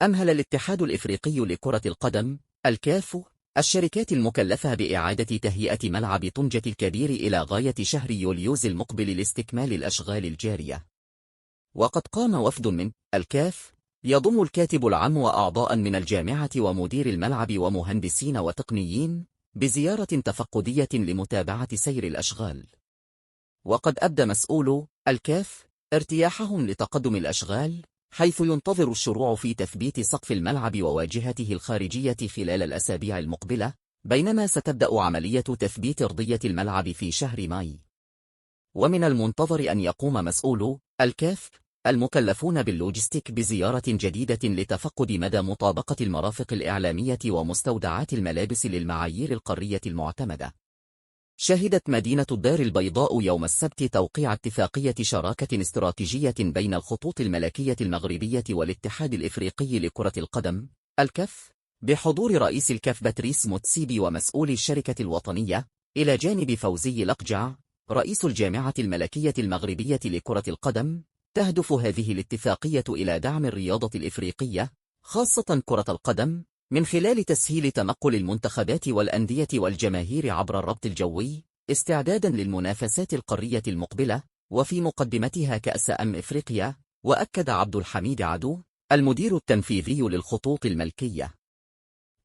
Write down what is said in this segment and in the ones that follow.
أمهل الاتحاد الإفريقي لكرة القدم الكاف الشركات المكلفة بإعادة تهيئة ملعب طنجة الكبير إلى غاية شهر يوليوز المقبل لاستكمال الأشغال الجارية. وقد قام وفد من الكاف يضم الكاتب العام وأعضاء من الجامعة ومدير الملعب ومهندسين وتقنيين بزيارة تفقدية لمتابعة سير الأشغال. وقد أبدى مسؤولو الكاف ارتياحهم لتقدم الأشغال، حيث ينتظر الشروع في تثبيت سقف الملعب وواجهته الخارجية خلال الأسابيع المقبلة، بينما ستبدأ عملية تثبيت أرضية الملعب في شهر ماي. ومن المنتظر أن يقوم مسؤولو الكاف المكلفون باللوجستيك بزيارة جديدة لتفقد مدى مطابقة المرافق الإعلامية ومستودعات الملابس للمعايير القارية المعتمدة. شهدت مدينة الدار البيضاء يوم السبت توقيع اتفاقية شراكة استراتيجية بين الخطوط الملكية المغربية والاتحاد الإفريقي لكرة القدم الكاف بحضور رئيس الكاف باتريس موتسيبي ومسؤولي الشركة الوطنية، إلى جانب فوزي لقجع رئيس الجامعة الملكية المغربية لكرة القدم. تهدف هذه الاتفاقية إلى دعم الرياضة الإفريقية، خاصة كرة القدم، من خلال تسهيل تنقل المنتخبات والأندية والجماهير عبر الربط الجوي، استعدادا للمنافسات القارية المقبلة، وفي مقدمتها كأس إفريقيا. وأكد عبد الحميد عدو المدير التنفيذي للخطوط الملكية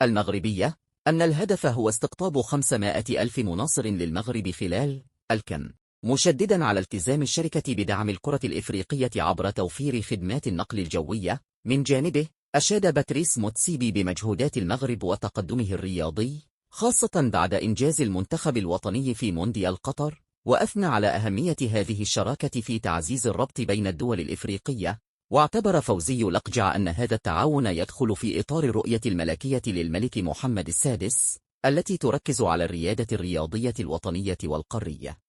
المغربية أن الهدف هو استقطاب 500,000 مناصر للمغرب خلال الكان، مشددا على التزام الشركة بدعم الكرة الإفريقية عبر توفير خدمات النقل الجوية. من جانبه أشاد باتريس موتسيبي بمجهودات المغرب وتقدمه الرياضي، خاصة بعد إنجاز المنتخب الوطني في مونديال قطر، وأثنى على أهمية هذه الشراكة في تعزيز الربط بين الدول الإفريقية. واعتبر فوزي لقجع أن هذا التعاون يدخل في إطار الرؤية الملكية للملك محمد السادس، التي تركز على الريادة الرياضية الوطنية والقارية.